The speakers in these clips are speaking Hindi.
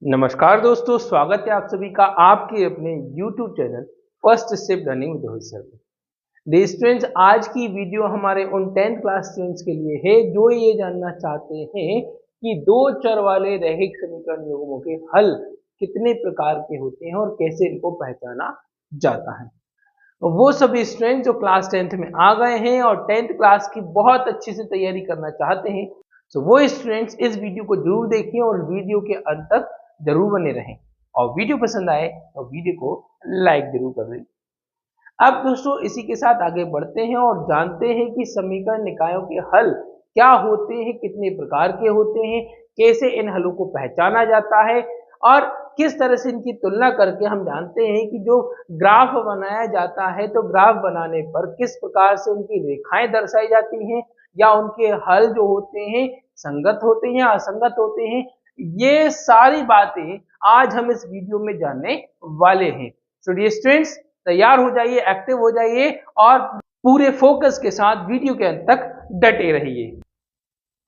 नमस्कार दोस्तों, स्वागत है आप सभी का आपके अपने YouTube channel first step learning with Rohit sir में। डियर स्टूडेंट्स, आज की वीडियो हमारे उन 10th क्लास स्टूडेंट्स के लिए है जो ये जानना चाहते हैं कि दो चर वाले रैखिक समीकरण युग्मों के हल कितने प्रकार के होते हैं और कैसे इनको पहचाना जाता है। वो सभी स्टूडेंट जो क्लास 10th में आ गए हैं और 10th क्लास की बहुत अच्छे से तैयारी करना चाहते हैं, तो वो स्टूडेंट्स इस वीडियो को जरूर देखें और वीडियो के अंत तक जरूर बने रहें। और वीडियो पसंद आए तो वीडियो को लाइक जरूर कर दें। अब दोस्तों इसी के साथ आगे बढ़ते हैं और जानते हैं कि समीकरण निकायों के हल क्या होते हैं, कितने प्रकार के होते हैं, कैसे इन हलों को पहचाना जाता है और किस तरह से इनकी तुलना करके हम जानते हैं कि जो ग्राफ बनाया जाता है तो ग्राफ बनाने पर किस प्रकार से उनकी रेखाएं दर्शाई जाती हैं या उनके हल जो होते हैं संगत होते हैं या असंगत होते हैं। ये सारी बातें आज हम इस वीडियो में जानने वाले हैं। सो डियर स्टूडेंट्स, तैयार हो जाइए, एक्टिव हो जाइए और पूरे फोकस के साथ वीडियो के अंत तक डटे रहिए।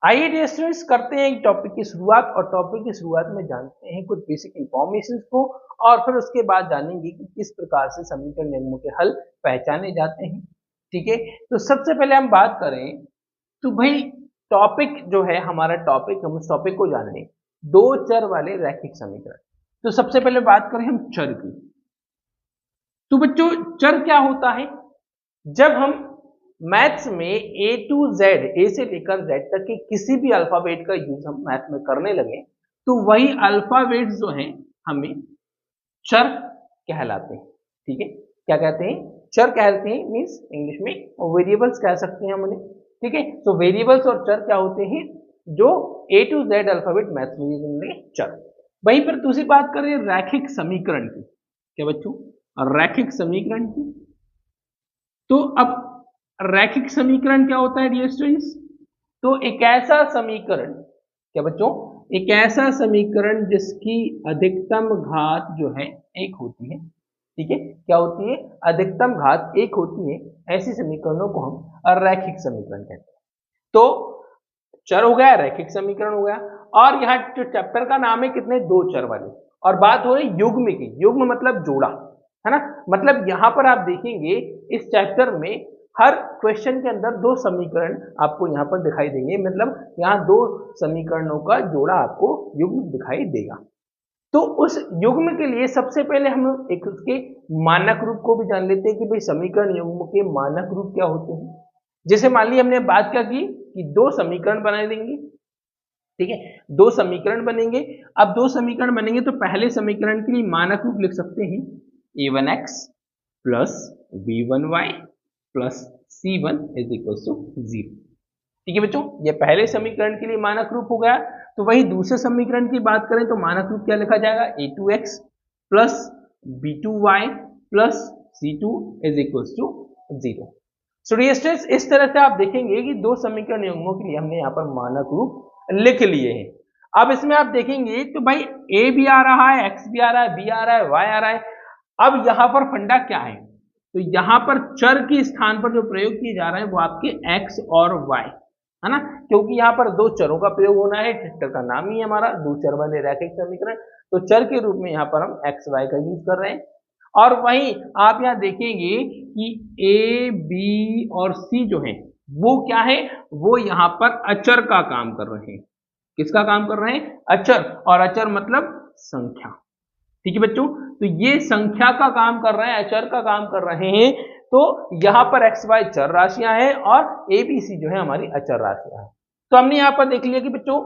आइए डियर स्टूडेंट्स, करते हैं एक टॉपिक की शुरुआत और टॉपिक की शुरुआत में जानते हैं कुछ बेसिक इंफॉर्मेशन को और फिर उसके बाद जानेंगे कि किस प्रकार से समीकरण नियमों के हल पहचाने जाते हैं। ठीक है, तो सबसे पहले हम बात करें तो भाई टॉपिक जो है हमारा टॉपिक, हम उस टॉपिक को जान लें, दो चर वाले रैखिक समीकरण। तो सबसे पहले बात करें हम चर की। तो बच्चों चर क्या होता है? जब हम मैथ्स में ए टू जेड, ए से लेकर जेड तक के किसी भी अल्फाबेट का यूज हम मैथ में करने लगे तो वही अल्फाबेट्स जो हैं हमें चर कहलाते हैं। ठीक है, क्या कहते हैं? चर कहते हैं, मीन्स इंग्लिश में वेरिएबल्स कह सकते हैं हम उन्हें। ठीक है, तो वेरिएबल्स और चर क्या होते हैं? जो ए टू जेड अल्फाबेट मैथ्स में यूज होंगे चर। वहीं पर दूसरी बात करें रैखिक समीकरण की। क्या बच्चों? रैखिक समीकरण की। तो अब रैखिक समीकरण क्या होता है डियर स्टूडेंट्स? तो एक ऐसा समीकरण, क्या बच्चों? एक ऐसा समीकरण जिसकी अधिकतम घात जो है एक होती है। ठीक है, क्या होती है? अधिकतम घात एक होती है। ऐसी समीकरणों को हम रैखिक समीकरण कहते हैं। तो चर हो गया, रैखिक समीकरण हो गया। और यहाँ जो चैप्टर का नाम है कितने? दो चर वाले। और बात हो रही युग्म की। युग्म मतलब जोड़ा, है ना? मतलब यहाँ पर आप देखेंगे इस चैप्टर में हर क्वेश्चन के अंदर दो समीकरण आपको यहाँ पर दिखाई देंगे। मतलब यहाँ दो समीकरणों का जोड़ा आपको युग्म दिखाई देगा। तो उस युग्म के लिए सबसे पहले हम एक उसके मानक रूप को भी जान लेते हैं कि भाई समीकरण युग्म के मानक रूप क्या होते हैं। जैसे मान लीजिए हमने बात क्या की कि दो समीकरण बना देंगे। ठीक है, दो समीकरण बनेंगे। अब दो समीकरण बनेंगे तो पहले समीकरण के लिए मानक रूप लिख सकते हैं a1x plus b1y plus c1 is equal to 0। ठीक है बच्चों, ये पहले समीकरण के लिए मानक रूप हो गया। तो वही दूसरे समीकरण की बात करें तो मानक रूप क्या लिखा जाएगा? a2x plus b2y plus c2 is equal to 0। So dear students, इस तरह से आप देखेंगे कि दो समीकरण युग्मों के लिए हमने यहाँ पर मानक रूप लिख लिए हैं। अब इसमें आप देखेंगे तो भाई a भी आ रहा है, x भी आ रहा है, b आ रहा है, y आ रहा है। अब यहाँ पर फंडा क्या है? तो यहाँ पर चर के स्थान पर जो प्रयोग किए जा रहे हैं वो आपके x और y है ना, क्योंकि यहाँ पर दो चरों का प्रयोग होना है। चैप्टर का नाम ही हमारा दो चर वाले रैखिक समीकरण। तो चर के रूप में यहाँ पर हम x y का यूज कर रहे हैं। और वहीं आप यहाँ देखेंगे कि a b और c जो है वो क्या है? वो यहाँ पर अचर का काम कर रहे हैं। किसका काम कर रहे हैं? अचर। और अचर मतलब संख्या। ठीक है बच्चों, तो ये संख्या का काम कर रहे हैं, अचर का काम कर रहे हैं। तो यहाँ पर एक्स वाई चर राशियां हैं और ए बी सी जो है हमारी अचर राशियां हैं। तो हमने यहाँ पर देख लिया कि बच्चों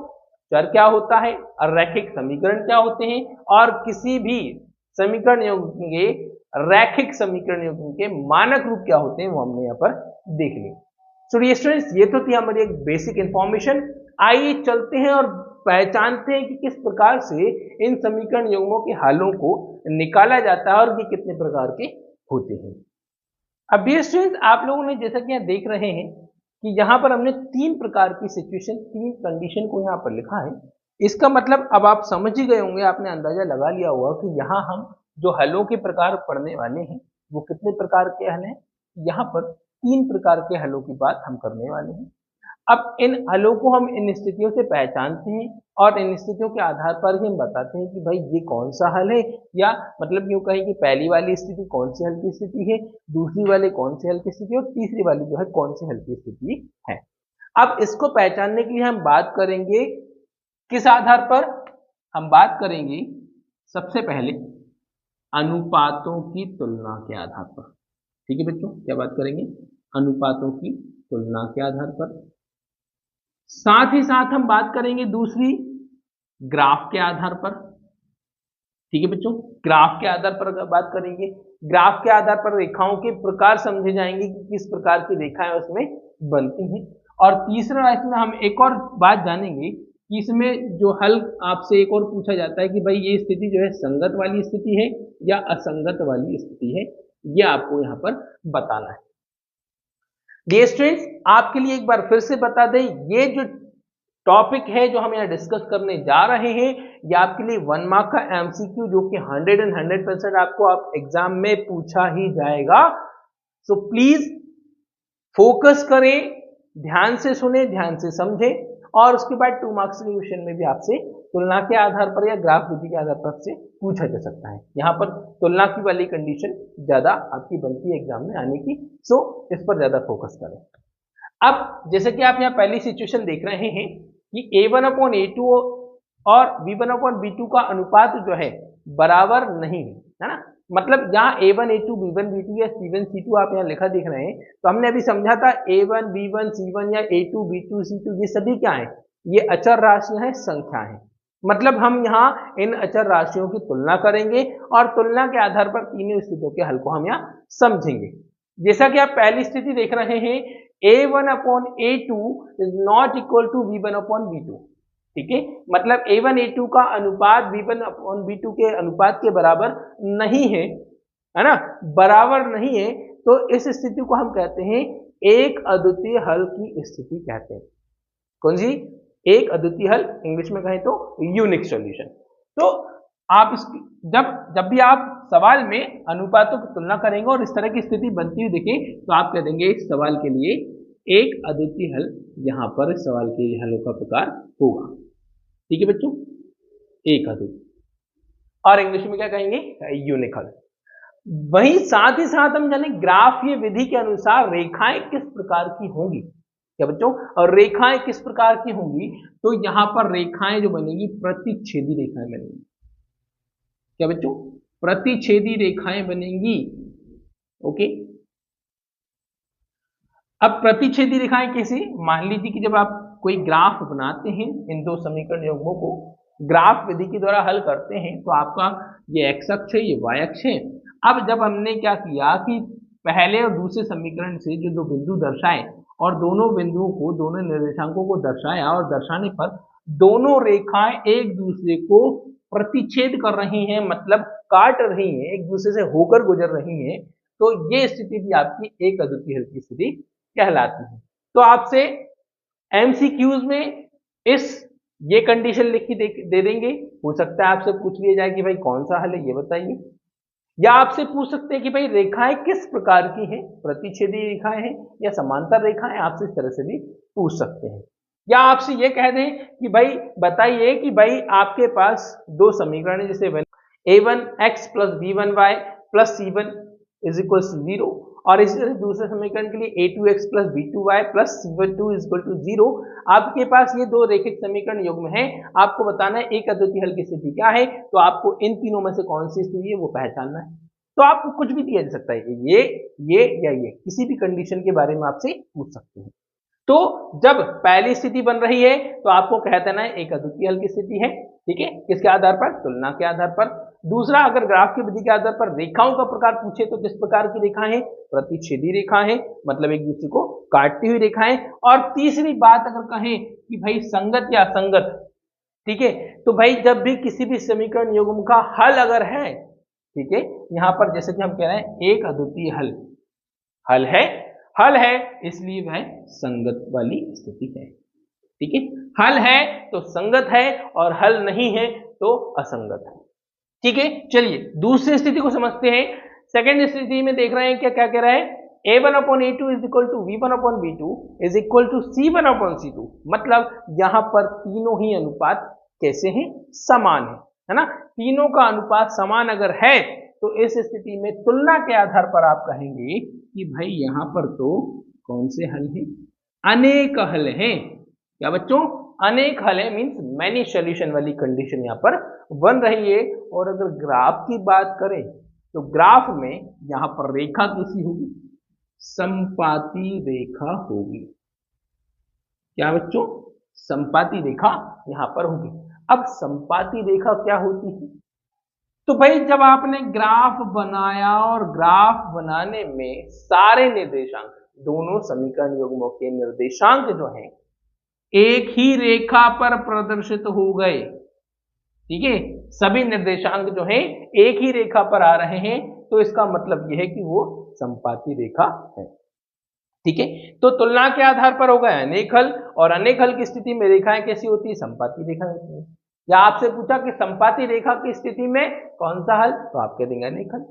चर क्या होता है और रैखिक समीकरण क्या होते हैं और किसी भी समीकरण युग्म के, रैखिक समीकरण युग्म के मानक रूप क्या होते हैं वो हमने यहाँ पर देख लिया। सो डियर स्टूडेंट्स, ये तो थी हमारी एक बेसिक इंफॉर्मेशन। आइए चलते हैं और पहचानते हैं कि किस प्रकार से इन समीकरण युग्मों के हलों को निकाला जाता है और ये कितने प्रकार के होते हैं। अब डियर स्टूडेंट्स, आप लोगों ने जैसा कि यहाँ देख रहे हैं कि यहाँ पर हमने तीन प्रकार की सिचुएशन, तीन कंडीशन को यहाँ पर लिखा है। इसका मतलब अब आप समझ ही गए होंगे, आपने अंदाजा लगा लिया होगा कि यहाँ हम जो हलों के प्रकार पढ़ने वाले हैं वो कितने प्रकार के हल हैं। यहाँ पर तीन प्रकार के हलों की बात हम करने वाले हैं। अब इन हलों को हम इन स्थितियों से पहचानते हैं और इन स्थितियों के आधार पर ही हम बताते हैं कि भाई ये कौन सा हल है, या मतलब यूं कहें कि पहली वाली स्थिति कौन सी हल की स्थिति है, दूसरी वाली कौन सी हल की स्थिति और तीसरी वाली जो है कौन सी हल की स्थिति है। अब इसको पहचानने के लिए हम बात करेंगे किस आधार पर, हम बात करेंगे सबसे पहले अनुपातों की तुलना के आधार पर। ठीक है बच्चों, क्या बात करेंगे, अनुपातों की तुलना के आधार पर। साथ ही साथ हम बात करेंगे दूसरी ग्राफ के आधार पर। ठीक है बच्चों, ग्राफ के आधार पर बात करेंगे। ग्राफ के आधार पर रेखाओं के प्रकार समझे जाएंगे कि किस प्रकार की रेखाएं उसमें बनती हैं। और तीसरा इसमें हम एक और बात जानेंगे कि इसमें जो हल आपसे एक और पूछा जाता है कि भाई ये स्थिति जो है संगत वाली स्थिति है या असंगत वाली स्थिति है, ये आपको यहाँ पर बताना है। डियर स्टूडेंट्स, आपके लिए एक बार फिर से बता दें, ये जो टॉपिक है जो हम यहाँ डिस्कस करने जा रहे हैं, ये आपके लिए 1 मार्क का एमसीक्यू जो कि 100% आपको आप एग्जाम में पूछा ही जाएगा। सो प्लीज फोकस करें, ध्यान से सुने, ध्यान से समझे, और उसके बाद 2 मार्क्स के क्वेश्चन में भी आपसे तुलना के आधार पर या ग्राफ विधि के आधार पर से पूछा जा सकता है। यहाँ पर तुलना की वाली कंडीशन ज्यादा आपकी बनती है एग्जाम में आने की, सो इस पर ज्यादा फोकस करें। अब जैसे कि आप यहाँ पहली सिचुएशन देख रहे हैं कि A1/A2 और B1/B2 का अनुपात जो है बराबर नहीं है ना, मतलब यहाँ A1A2 B1 B2 या C1 C2 आप यहाँ लिखा देख रहे हैं, तो हमने अभी समझा था A1 B1 C1 या A2 B2 C2 ये सभी क्या है, ये अचर राशियां हैं, संख्या है। मतलब हम यहाँ इन अचर राशियों की तुलना करेंगे और तुलना के आधार पर तीनों स्थितियों के हल को हम यहाँ समझेंगे। जैसा कि आप पहली स्थिति देख रहे हैं, A1/A2 is not equal to B1/B2। ठीक है, मतलब A1A2 का अनुपात B1/B2 के अनुपात के बराबर नहीं है ना, बराबर नहीं है, तो इस स्थिति को हम कहते हैं एक अद्वितीय हल की स्थिति कहते हैं। कौन सी, एक अद्वितीय हल, इंग्लिश में कहें तो यूनिक सॉल्यूशन। तो आप जब भी आप सवाल में अनुपातों की तुलना करेंगे और इस तरह की स्थिति बनती हुई देखें, तो आप कह देंगे इस सवाल के लिए एक अद्वितीय हल, यहां पर इस सवाल के हलों का प्रकार होगा। ठीक है बच्चों, एक अद्वितीय, और इंग्लिश में क्या कहेंगे, यूनिक हल। वहीं साथ ही साथ हम जाने ग्राफ ये विधि के अनुसार रेखाएं किस प्रकार की होंगी। क्या बच्चों, और रेखाएं किस प्रकार की होंगी, तो यहां पर रेखाएं जो बनेगी प्रतिच्छेदी रेखाएं बनेंगी। क्या बच्चों, प्रतिच्छेदी रेखाएं बनेंगी। ओके, अब प्रतिच्छेदी रेखाएं कैसे, मान लीजिए कि जब आप कोई ग्राफ बनाते हैं, इन दो समीकरण युग्मों को ग्राफ विधि के द्वारा हल करते हैं, तो आपका ये एक्स अक्ष है, ये वाई अक्ष है। अब जब हमने क्या किया कि पहले और दूसरे समीकरण से जो दो बिंदु दर्शाए और दोनों बिंदुओं को, दोनों निर्देशांकों को दर्शाया, और दर्शाने पर दोनों रेखाएं एक दूसरे को प्रतिच्छेद कर रही हैं, मतलब काट रही हैं, एक दूसरे से होकर गुजर रही हैं, तो ये स्थिति भी आपकी एक अद्वितीय हल की स्थिति कहलाती है। तो आपसे एमसीक्यूज में ये कंडीशन लिख के दे देंगे। हो सकता है आपसे पूछ लिया जाए कि भाई कौन सा हल है, ये बताइए, या आपसे पूछ सकते हैं कि भाई रेखाएं किस प्रकार की हैं, प्रतिच्छेदी रेखाएं हैं या समांतर रेखाएं, आपसे इस तरह से भी पूछ सकते हैं। या आपसे ये कह दें कि भाई बताइए कि भाई आपके पास दो समीकरण है, जैसे A1x + B1y + C1 = 0, और इसी तरह दूसरे समीकरण के लिए A2x + B2y + C2 = 0। आपके पास ये दो रेखिक समीकरण युग्म हैं, आपको बताना है एक अद्वितीय हल की स्थिति क्या है, तो आपको इन तीनों में से कौन सी स्थिति है वो पहचानना है। तो आपको कुछ भी दिया जा सकता है, ये या ये, किसी भी कंडीशन के बारे में आपसे पूछ सकते हैं। तो जब पहली स्थिति बन रही है तो आपको कह देना है एक अद्वितीय हल की स्थिति है। ठीक है, किसके आधार पर, तुलना के आधार पर। दूसरा, अगर ग्राफ की विधि के आधार पर रेखाओं का प्रकार पूछे तो किस प्रकार की रेखाएं हैं, प्रतिच्छेदी रेखाएं हैं, मतलब एक दूसरे को काटती हुई रेखाएं। और तीसरी बात अगर कहें कि भाई संगत या असंगत, ठीक है, तो भाई जब भी किसी भी समीकरण युग्म का हल अगर है, ठीक है, यहां पर जैसे कि हम कह रहे हैं एक अद्वितीय हल है, इसलिए वह संगत वाली स्थिति है। ठीक है, हल है तो संगत है और हल नहीं है तो असंगत है। ठीक है, चलिए दूसरी स्थिति को समझते हैं। सेकंड स्थिति में देख रहे हैं क्या क्या कह रहा है, A1 upon A2 is equal to V1 upon V2 is equal to C1 upon C2। मतलब यहां पर तीनों ही अनुपात कैसे हैं, समान है ना। तीनों का अनुपात समान अगर है तो इस स्थिति में तुलना के आधार पर आप कहेंगे कि भाई यहां पर तो कौन से हल हैं, अनेक हल हैं। क्या बच्चों, अनेक हल है, मीन्स मैनी सॉल्यूशन वाली कंडीशन यहाँ पर बन रही है। और अगर ग्राफ की बात करें तो ग्राफ में यहाँ पर रेखा कैसी होगी, समपाती रेखा होगी। क्या बच्चों, समपाती रेखा यहाँ पर होगी। अब समपाती रेखा क्या होती है, तो भाई जब आपने ग्राफ बनाया और ग्राफ बनाने में सारे निर्देशांक, दोनों समीकरण युग्मों के निर्देशांक जो हैं एक ही रेखा पर प्रदर्शित हो गए, ठीक है, सभी निर्देशांक जो हैं एक ही रेखा पर आ रहे हैं, तो इसका मतलब यह है कि वो समपाती रेखा है। ठीक है, तो तुलना के आधार पर होगा अनेक हल, और अनेक हल की स्थिति में रेखाएं कैसी होती है, समपाती रेखा होती है। या आपसे पूछा कि समपाती रेखा की स्थिति में कौन सा हल, तो आप कह देंगे अनेक हल।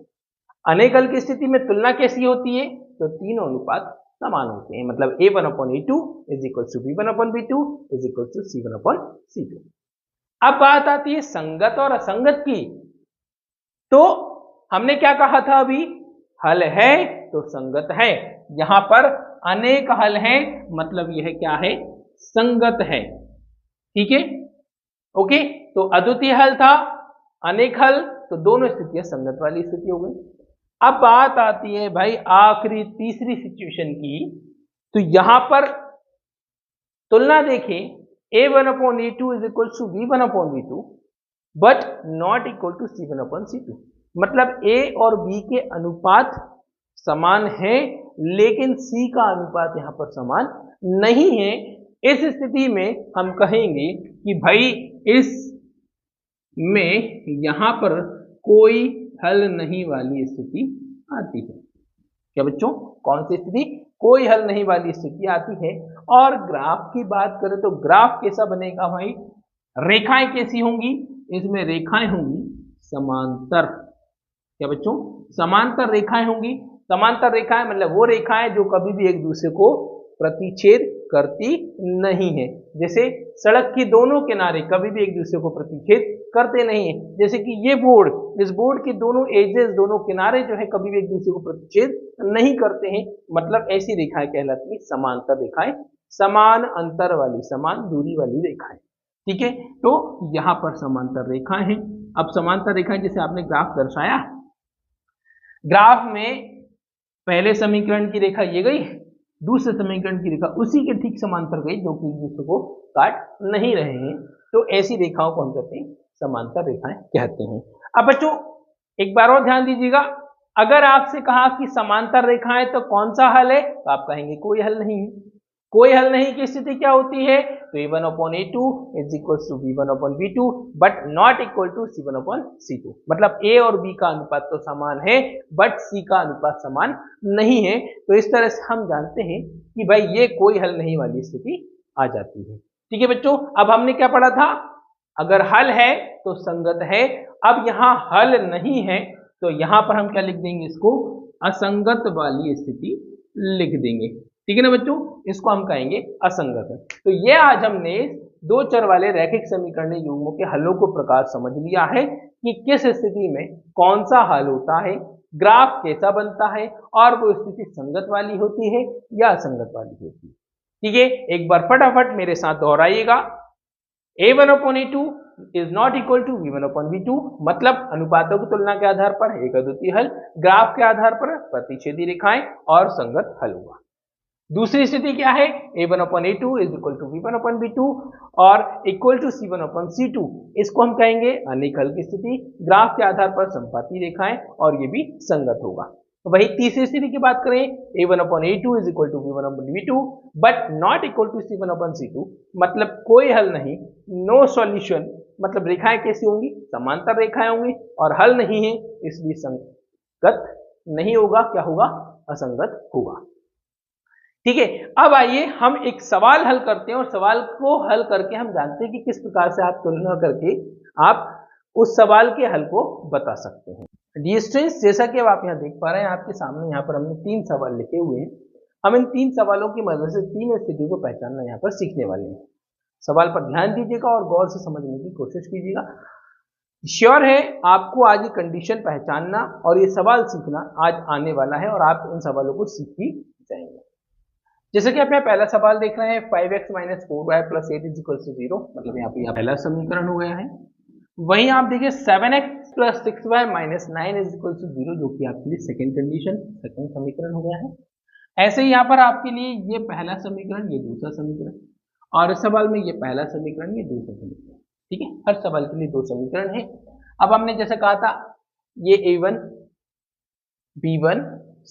अनेक हल की स्थिति में तुलना कैसी होती है, तो तीनों अनुपात समान होते हैं। मतलब A1 upon A2 is equal to B1 upon B2 is equal to C1 upon C2। अब बात आती है संगत और असंगत की। तो हमने क्या कहा था अभी, हल है तो संगत है। यहां पर अनेक हल हैं, मतलब यह क्या है, संगत है। ठीक है, ओके। तो अद्वितीय हल था, अनेक हल, तो दोनों स्थितियां संगत वाली स्थिति हो गई। अब बात आती है भाई आखिरी तीसरी सिचुएशन की। तो यहां पर तुलना देखें, A1 upon A2 is equal to V1 upon V2 but not equal to C1 upon C2। मतलब A और B के अनुपात समान है, लेकिन C का अनुपात यहां पर समान नहीं है। इस स्थिति में हम कहेंगे कि भाई इस में यहां पर कोई हल नहीं वाली स्थिति आती है। क्या बच्चों, कौन सी स्थिति, कोई हल नहीं वाली स्थिति आती है। और ग्राफ की बात करें तो ग्राफ कैसा बनेगा भाई, रेखाएं कैसी होंगी, इसमें रेखाएं होंगी समांतर। क्या बच्चों, समांतर रेखाएं होंगी। समांतर रेखाएं मतलब वो रेखाएं जो कभी भी एक दूसरे को प्रतिच्छेद करती नहीं है। जैसे सड़क की दोनों किनारे कभी भी एक दूसरे को प्रतिच्छेद करते नहीं है। जैसे कि ये बोर्ड, इस बोर्ड के दोनों एजेस, दोनों किनारे जो है कभी भी एक दूसरे को प्रतिच्छेद नहीं करते हैं। मतलब ऐसी रेखाएं कहलाती है समांतर रेखाएं, समान अंतर वाली, समान दूरी वाली रेखाएं। ठीक है, तो यहां पर समांतर रेखाएं हैं। अब समांतर रेखाएं जैसे आपने ग्राफ दर्शाया, ग्राफ में पहले समीकरण की रेखा ये गई, दूसरे समीकरण की रेखा उसी के ठीक समांतर गई, जो कि एक दूसरे को काट नहीं रहे हैं। तो ऐसी रेखाओं को हम कहते हैं समांतर रेखाएं कहते हैं। अब बच्चों एक बार और ध्यान दीजिएगा, अगर आपसे कहा कि समांतर रेखाएं तो कौन सा हल है, तो आप कहेंगे कोई हल नहीं है। कोई हल नहीं की स्थिति क्या होती है, तो A1 upon A2 is equal to B1 upon B2 but not equal to C1 upon C2। मतलब A और B का अनुपात तो समान है, बट C का अनुपात समान नहीं है। तो इस तरह से हम जानते हैं कि भाई ये कोई हल नहीं वाली स्थिति आ जाती है। ठीक है बच्चों, अब हमने क्या पढ़ा था, अगर हल है तो संगत है। अब यहाँ हल नहीं है तो यहाँ पर हम क्या लिख देंगे, इसको असंगत वाली स्थिति लिख देंगे। ठीक है ना बच्चों, इसको हम कहेंगे असंगत है। तो ये आज हमने दो चर वाले रैखिक समीकरण युग्मों के हलों को प्रकार समझ लिया है कि किस स्थिति में कौन सा हल होता है, ग्राफ कैसा बनता है, और वो स्थिति संगत वाली होती है या असंगत वाली होती है। ठीक है, एक बार फटाफट मेरे साथ दोहराइएगा। A1 upon A2 is not equal to V1 upon V2, मतलब अनुपातों की तुलना के आधार पर एक अद्वितीय हल, ग्राफ के आधार पर प्रतिच्छेदी रेखाएं और संगत हल हुआ। दूसरी स्थिति क्या है, A1 upon A2 is equal to V1 upon V2 और equal to C1 upon C2। इसको हम कहेंगे अनेक हल की स्थिति, ग्राफ के आधार पर समपाती रेखाएं, और ये भी संगत होगा। तो वही तीसरी स्थिति की बात करें, A1 upon A2 is equal to V1 upon V2 but not equal to C1 upon C2। मतलब कोई हल नहीं, नो सॉल्यूशन। मतलब रेखाएं कैसी होंगी, समांतर रेखाएं होंगी, और हल नहीं है इसलिए संगत नहीं होगा, क्या होगा, असंगत होगा। ठीक है, अब आइए हम एक सवाल हल करते हैं, और सवाल को हल करके हम जानते हैं कि किस प्रकार से आप तुलना करके आप उस सवाल के हल को बता सकते हैं। डियर स्टूडेंट्स, जैसा कि अब आप यहाँ देख पा रहे हैं, आपके सामने यहाँ पर हमने 3 सवाल लिखे हुए हैं। हम इन 3 सवालों की मदद से 3 स्थितियों को पहचानना यहाँ पर सीखने वाले हैं। सवाल पर ध्यान दीजिएगा और गौर से समझने की कोशिश कीजिएगा। श्योर है आपको आज ये कंडीशन पहचानना और ये सवाल सीखना आज आने वाला है और आप इन सवालों को सीख ही जाएंगे। जैसे कि आप यहाँ पहला सवाल देख रहे हैं, 5x - 4y + 8 = 0, मतलब यहाँ पे पहला समीकरण हो गया है। वहीं आप देखिए 7x + 6y - 9 = 0, जो कि आपके लिए सेकंड समीकरण हो गया है। ऐसे ही यहाँ पर आपके लिए ये पहला समीकरण, ये दूसरा समीकरण, और इस सवाल में ये पहला समीकरण, ये दूसरा समीकरण। ठीक है, हर सवाल के लिए 2 समीकरण है। अब हमने जैसे कहा था ये A1, B1,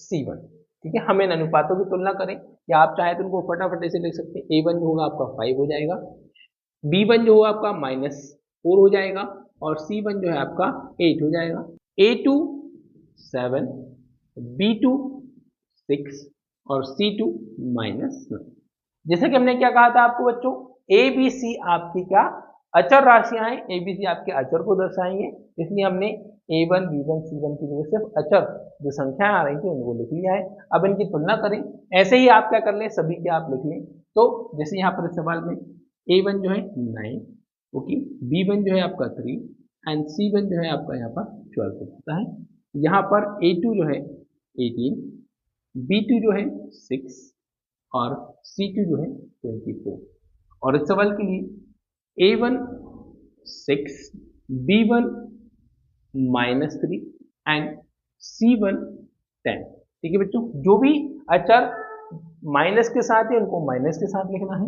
C1, ठीक है, हम इन अनुपातों की तुलना करें, या आप चाहे तो उनको फटाफट से लिख सकते हैं। A1 जो होगा आपका 5 हो जाएगा, B1 जो होगा आपका -4 हो जाएगा, और C1 जो है आपका 8 हो जाएगा। A2 7, B2 6 और C2 -9। जैसे कि हमने क्या कहा था आपको बच्चों, ABC आपकी क्या अचर राशियां हैं, ABC आपके अचर को दर्शाएंगे, इसलिए हमने A1, B1, C1 की जगह सिर्फ अचर जो संख्याएं आ रही थी उनको लिख लिया है। अब इनकी तुलना करें, ऐसे ही आप क्या कर लें, सभी के आप लिख लें। तो जैसे यहाँ पर इस सवाल में A1 जो है 9, ओके, B1 जो है आपका 3 एंड C1 जो है आपका यहाँ पर 12 होता है। यहाँ पर A2 जो है 18, B2 जो है 6 और C2 जो है 24। और इस सवाल के लिए A1 6, B1 -3 एंड C1 10। ठीक है बच्चों, जो भी अचर माइनस के साथ है उनको माइनस के साथ लिखना है।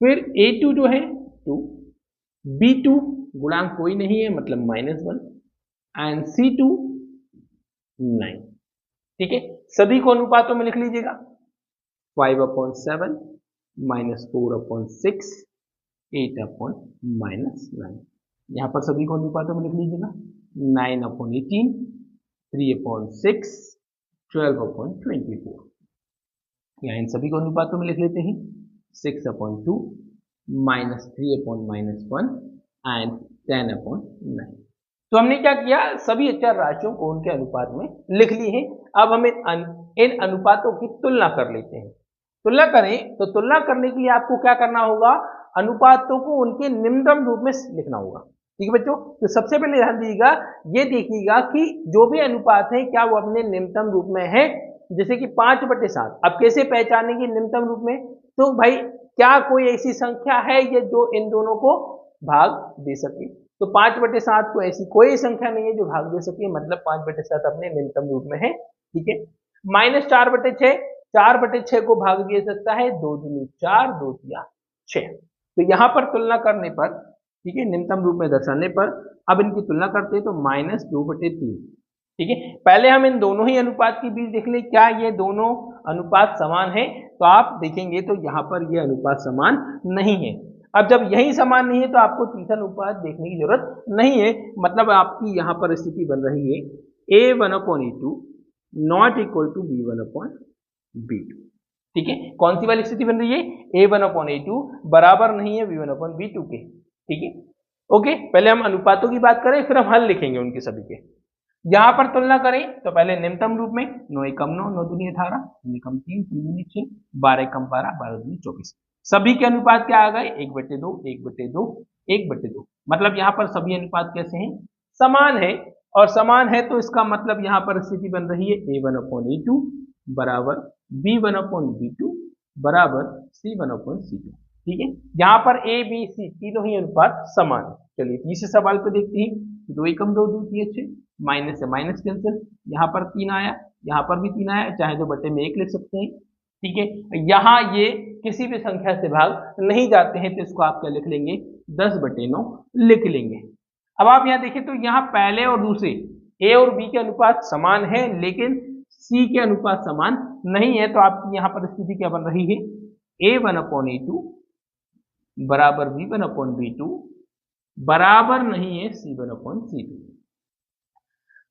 फिर A2 जो है 2, B2 गुणांक कोई नहीं है मतलब -1 एंड C2 9। ठीक है, सभी को अनुपातों में लिख लीजिएगा। 5/7 -4/6 8/9। यहाँ पर सभी को अनुपातों में लिख लीजिएगा। 9/18 3/6 12/24। यहाँ इन सभी को अनुपातों में लिख लेते हैं। 6/2 -3/-1 एंड 10/9। तो हमने क्या किया, सभी अचर राशियों को उनके अनुपात में लिख ली है। अब हम इन अनुपातों की तुलना कर लेते हैं। तुलना करें तो तुलना करने के लिए आपको क्या करना होगा, अनुपातों को उनके निम्नतम रूप में लिखना होगा। ठीक है बच्चों, तो सबसे पहले ध्यान दीजिएगा, ये देखिएगा कि जो भी अनुपात है क्या वो अपने निम्नतम रूप में है। जैसे कि 5/7, अब कैसे पहचानेंगे निम्नतम रूप में, तो भाई क्या कोई ऐसी संख्या है ये जो इन दोनों को भाग दे सके। तो 5/7 को ऐसी कोई संख्या नहीं है जो भाग दे सके, मतलब 5/7 अपने निम्नतम रूप में है। ठीक है, -4/6, 4/6 को भाग दिया सकता है, 2 दूनी 4, 2 तिया 6। तो यहाँ पर तुलना करने पर, ठीक है, निम्नतम रूप में दर्शाने पर, अब इनकी तुलना करते हैं तो -2/3। ठीक है, पहले हम इन दोनों ही अनुपात के बीच देख लें क्या ये दोनों अनुपात समान है। तो आप देखेंगे तो यहाँ पर ये अनुपात समान नहीं है। अब जब यही समान नहीं है तो आपको तीसरा अनुपात देखने की जरूरत नहीं है, मतलब आपकी यहाँ पर स्थिति बन रही है A1/A2 not equal to B1/B2। ठीक है, कौन सी वाली स्थिति बन रही है, A1/A2 बराबर नहीं है B1/B2 के। ठीक है, ओके, पहले हम अनुपातों की बात करें फिर हम हल लिखेंगे उनके सभी के। यहां पर तुलना करें तो पहले निम्नतम रूप में 9 एकम 9, 9 दूनी 18, 3 एकम 3, 3 दूनी 6, 12 एकम 12, 12 दूनी 24। सभी के अनुपात क्या आ गए, 1/2, 1/2, 1/2। मतलब यहाँ पर सभी अनुपात कैसे हैं, समान है। और समान है तो इसका मतलब यहाँ पर स्थिति बन रही है A1/A2 बराबर B1/B2 बराबर C1/C2। ठीक है, यहाँ पर A, B, C तीनों ही अनुपात समान है। चलिए तीसरे सवाल को देखते हैं। 2 एकम 2, 2 तिया 6, माइनस से माइनस कैंसिल, यहाँ पर 3 आया, यहाँ पर भी 3 आया, चाहे तो बटे में 1 लिख सकते हैं। ठीक है, यहाँ ये किसी भी संख्या से भाग नहीं जाते हैं तो इसको आप क्या लिख लेंगे, 10/9 लिख लेंगे। अब आप यहाँ देखें तो यहाँ पहले और दूसरे A और B के अनुपात समान है लेकिन C के अनुपात समान नहीं है। तो आपकी यहाँ पर स्थिति क्या बन रही है, A1/A2 बराबर B1/B2 बराबर नहीं है C1/C2।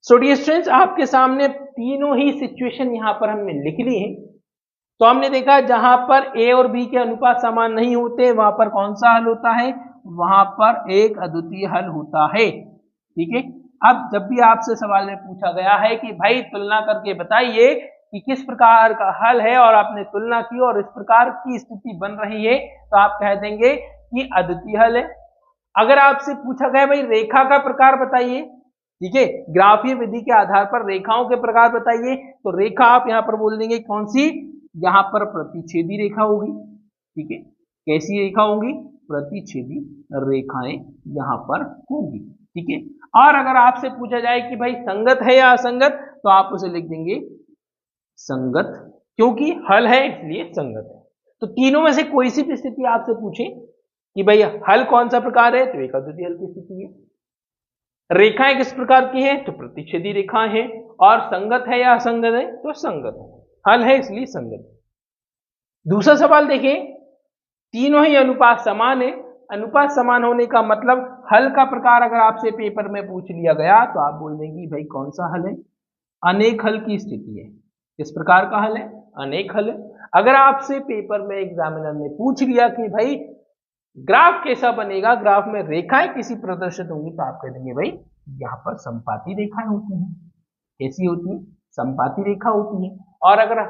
सो डियर स्टूडेंट्स, आपके सामने तीनों ही सिचुएशन यहाँ पर हमने लिख ली है। तो हमने देखा जहां पर A और B के अनुपात समान नहीं होते वहां पर कौन सा हल होता है, वहां पर एक अद्वितीय हल होता है। ठीक है, अब जब भी आपसे सवाल में पूछा गया है कि भाई तुलना करके बताइए कि किस प्रकार का हल है और आपने तुलना की और इस प्रकार की स्थिति बन रही है, तो आप कह देंगे कि अद्वितीय हल है। अगर आपसे पूछा गया भाई रेखा का प्रकार बताइए, ठीक है, ग्राफीय विधि के आधार पर रेखाओं के प्रकार बताइए, तो रेखा आप यहां पर बोल देंगे कौन सी, यहां पर प्रतिच्छेदी रेखा होगी, ठीक है, कैसी रेखा होगी, प्रतिच्छेदी रेखाएं यहां पर होगी, ठीक है। और अगर आपसे पूछा जाए कि भाई संगत है या असंगत, तो आप उसे लिख देंगे संगत, क्योंकि हल है इसलिए संगत है। तो तीनों में से कोई सी भी स्थिति आपसे पूछे कि भाई हल कौन सा प्रकार है, तो एक अद्वितीय हल की स्थिति है। रेखाएं किस प्रकार की हैं, तो प्रतिच्छेदी रेखाएं हैं। और संगत है या असंगत है, तो संगत है, हल है इसलिए संगत। दूसरा सवाल देखिए, तीनों ही अनुपात समान है। अनुपात समान होने का मतलब हल का प्रकार अगर आपसे पेपर में पूछ लिया गया तो आप बोल देंगे भाई कौन सा हल है, अनेक हल की स्थिति है। किस प्रकार का हल है, अनेक हल है। अगर आपसे पेपर में एग्जामिनर ने पूछ लिया कि भाई ग्राफ कैसा बनेगा, ग्राफ में रेखाएं किसी प्रदर्शित होंगी, तो आप कह देंगे भाई यहाँ पर संपाती रेखाएं होती हैं। कैसी होती है, संपाती रेखा होती है। और अगर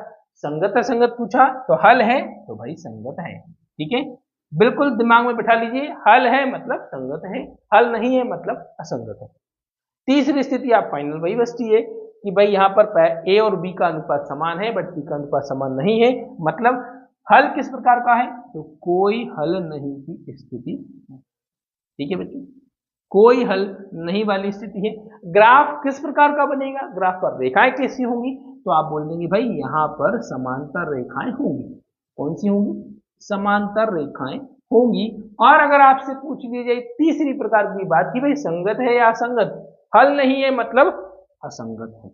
संगत असंगत पूछा तो हल है तो भाई संगत है, ठीक है, बिल्कुल दिमाग में बिठा लीजिए, हल है मतलब संगत है, हल नहीं है मतलब असंगत है। तीसरी स्थिति आप फाइनल वही बचती है कि भाई यहाँ पर ए और बी का अनुपात समान है बट सी का अनुपात समान नहीं है, मतलब हल किस प्रकार का है, तो कोई हल नहीं की स्थिति, ठीक है बच्चों, कोई हल नहीं वाली स्थिति है। ग्राफ किस प्रकार का बनेगा, ग्राफ पर रेखाएं कैसी होंगी, तो आप बोल देंगे भाई यहाँ पर समांतर रेखाएं होंगी। कौन सी होंगी, समांतर रेखाएं होंगी। और अगर आपसे पूछ ली जाए तीसरी प्रकार की बात कि भाई संगत है या असंगत, हल नहीं है मतलब असंगत है,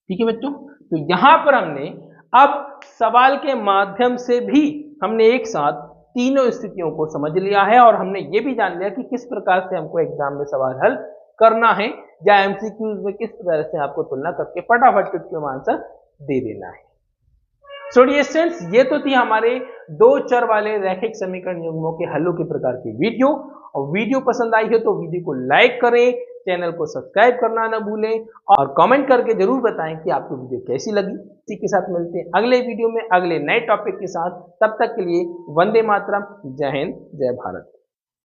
ठीक है बच्चों। तो यहां पर हमने अब सवाल के माध्यम से भी हमने एक साथ तीनों स्थितियों को समझ लिया है और हमने ये भी जान लिया कि किस प्रकार से हमको एग्जाम में सवाल हल करना है या एमसीक्यूज में किस तरह से आपको तुलना करके फटाफट क्वेश्चन आंसर दे देना है। सो डियर स्टूडेंट्स, ये तो थी हमारे दो चर वाले रैखिक समीकरण युग्मों के हलों के प्रकार की वीडियो। और वीडियो पसंद आई हो तो वीडियो को लाइक करें, चैनल को सब्सक्राइब करना ना भूलें और कमेंट करके जरूर बताएं कि आपको वीडियो कैसी लगी। इसी के साथ मिलते हैं अगले वीडियो में अगले नए टॉपिक के साथ। तब तक के लिए वंदे मातरम, जय हिंद, जय भारत।